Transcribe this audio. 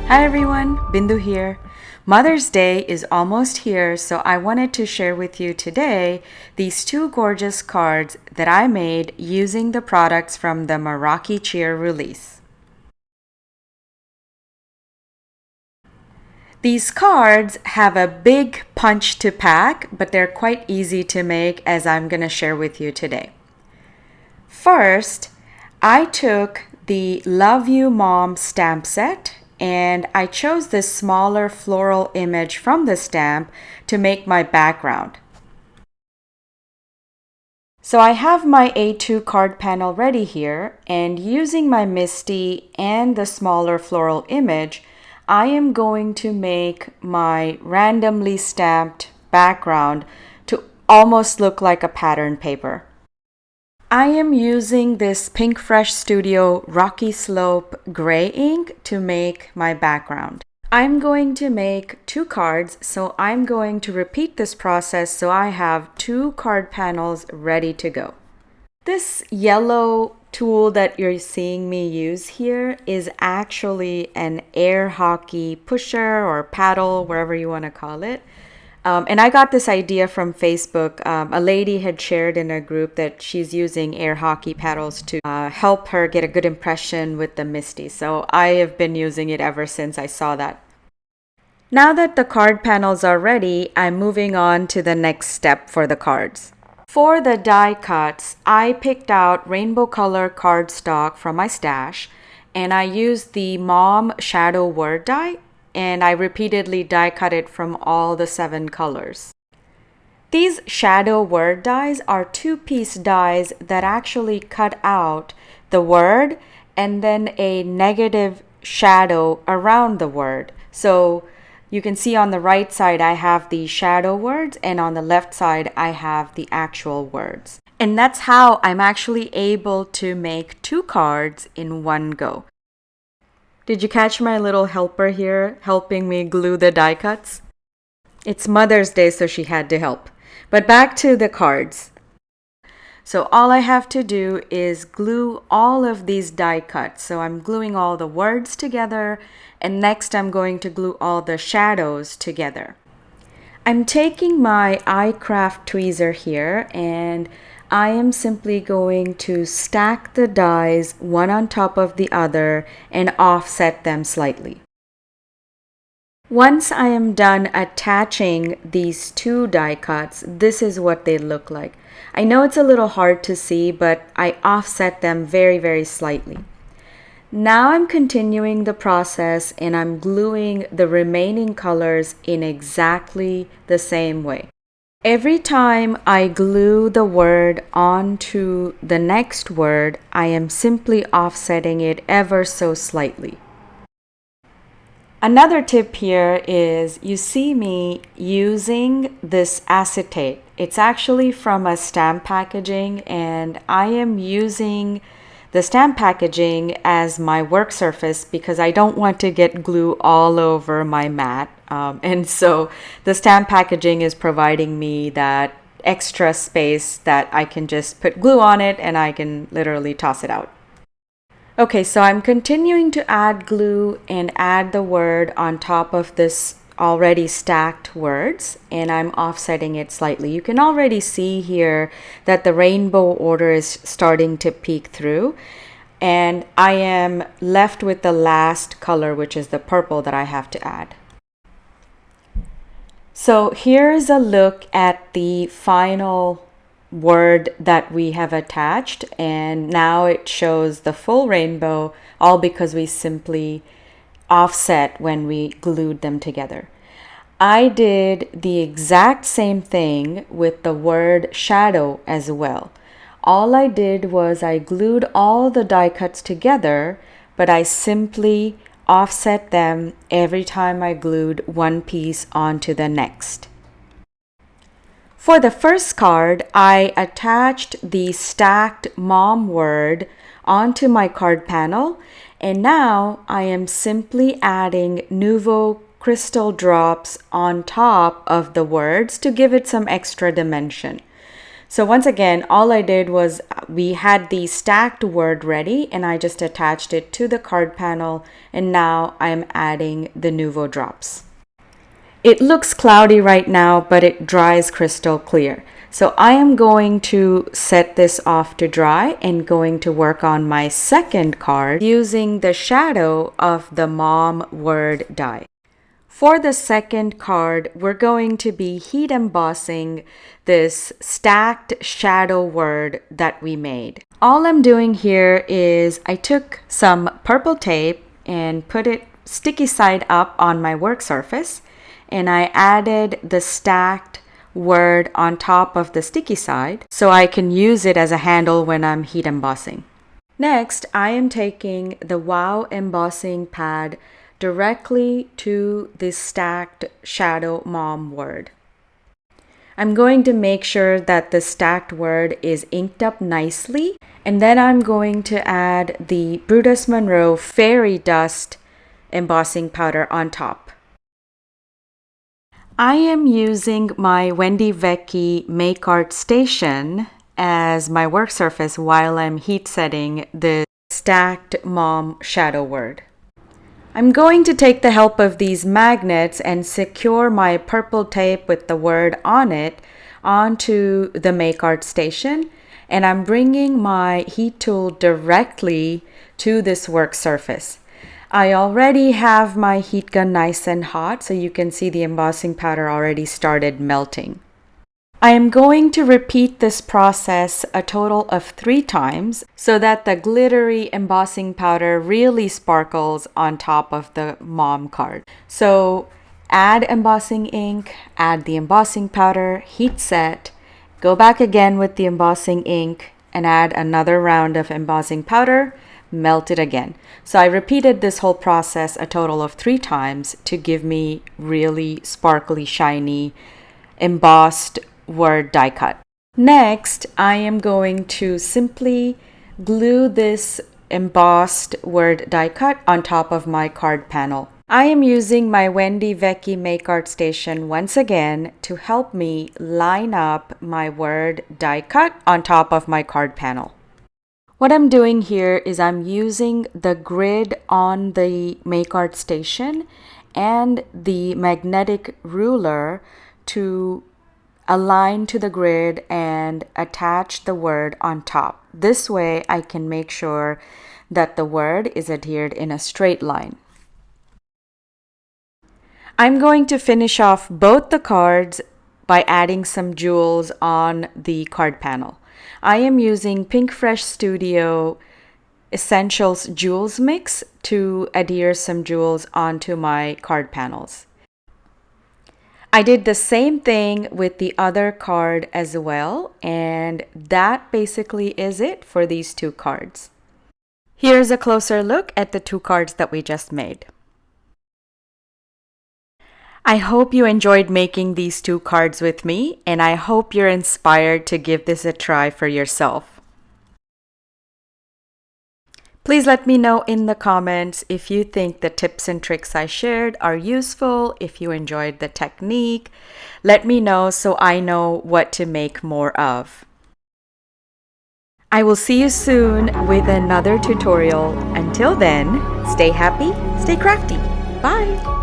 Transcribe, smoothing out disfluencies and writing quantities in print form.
Hi everyone, Bindu here. Mother's Day is almost here, so I wanted to share with you today these two gorgeous cards that I made using the products from the Meraki Cheer release. These cards have a big punch to pack, but they're quite easy to make as I'm going to share with you today. First, I took the Love You Mom stamp set and I chose this smaller floral image from the stamp to make my background. So I have my A2 card panel ready here, and using my Misty and the smaller floral image, I am going to make my randomly stamped background to almost look like a pattern paper. I am using this Pink Fresh Studio Rocky Slope gray ink to make my background. I'm going to make two cards, so I'm going to repeat this process so I have two card panels ready to go. This yellow tool that you're seeing me use here is actually an air hockey pusher or paddle, wherever you want to call it. And I got this idea from Facebook. A lady had shared in a group that she's using air hockey paddles to help her get a good impression with the Misty. So I have been using it ever since I saw that. Now that the card panels are ready, I'm moving on to the next step for the cards. For the die cuts, I picked out rainbow color cardstock from my stash, and I used the Mom Shadow Word die, and I repeatedly die cut it from all the 7 colors. These shadow word dies are 2-piece dies that actually cut out the word and then a negative shadow around the word. So you can see on the right side I have the shadow words, and on the left side I have the actual words. And that's how I'm actually able to make 2 cards in one go. Did you catch my little helper here helping me glue the die cuts? It's Mother's Day, so she had to help. But back to the cards. So all I have to do is glue all of these die cuts. So I'm gluing all the words together, and next I'm going to glue all the shadows together. I'm taking my iCraft tweezer here, and I am simply going to stack the dies one on top of the other and offset them slightly. Once I am done attaching these 2 die cuts, this is what they look like. I know it's a little hard to see, but I offset them very slightly. Now I'm continuing the process and I'm gluing the remaining colors in exactly the same way. Every time I glue the word onto the next word, I am simply offsetting it ever so slightly. Another tip here is you see me using this acetate. It's actually from a stamp packaging, and I am using the stamp packaging as my work surface because I don't want to get glue all over my mat. And so the stamp packaging is providing me that extra space that I can just put glue on it and I can literally toss it out. Okay, so I'm continuing to add glue and add the word on top of this already stacked words, and I'm offsetting it slightly. You can already see here that the rainbow order is starting to peek through, and I am left with the last color, which is the purple that I have to add. So here's a look at the final word that we have attached, and now it shows the full rainbow, all because we simply offset when we glued them together. I did the exact same thing with the word shadow as well. All I did was I glued all the die cuts together, but I simply offset them every time I glued one piece onto the next. For the first card, I attached the stacked mom word onto my card panel, and now I am simply adding Nuvo crystal drops on top of the words to give it some extra dimension. So once again, all I did was we had the stacked word ready and I just attached it to the card panel, and now I'm adding the Nuvo drops. It looks cloudy right now, but it dries crystal clear. So I am going to set this off to dry and going to work on my second card using the shadow of the mom word die. For the second card, we're going to be heat embossing this stacked shadow word that we made. All I'm doing here is I took some purple tape and put it sticky side up on my work surface, and I added the stacked word on top of the sticky side so I can use it as a handle when I'm heat embossing. Next, I am taking the Wow embossing pad directly to the stacked shadow mom word. I'm going to make sure that the stacked word is inked up nicely, and then I'm going to add the Brutus Monroe fairy dust embossing powder on top. I am using my Wendy Vecchi Make Art Station as my work surface while I'm heat setting the stacked mom shadow word. I'm going to take the help of these magnets and secure my purple tape with the word on it onto the Make Art Station, and I'm bringing my heat tool directly to this work surface. I already have my heat gun nice and hot, so you can see the embossing powder already started melting. I am going to repeat this process a total of 3 times so that the glittery embossing powder really sparkles on top of the mom card. So add embossing ink, add the embossing powder, heat set, go back again with the embossing ink and add another round of embossing powder, melt it again. So I repeated this whole process a total of 3 times to give me really sparkly, shiny, embossed word die cut. Next, I am going to simply glue this embossed word die cut on top of my card panel. I am using my Wendy Vecchi Make Art Station once again to help me line up my word die cut on top of my card panel. What I'm doing here is I'm using the grid on the Make Art Station and the magnetic ruler to align to the grid and attach the word on top. This way I can make sure that the word is adhered in a straight line. I'm going to finish off both the cards by adding some jewels on the card panel. I am using Pink Fresh Studio Essentials Jewels Mix to adhere some jewels onto my card panels. I did the same thing with the other card as well, and that basically is it for these 2 cards. Here's a closer look at the 2 cards that we just made. I hope you enjoyed making these 2 cards with me, and I hope you're inspired to give this a try for yourself. Please let me know in the comments if you think the tips and tricks I shared are useful, if you enjoyed the technique. Let me know so I know what to make more of. I will see you soon with another tutorial. Until then, stay happy, stay crafty. Bye!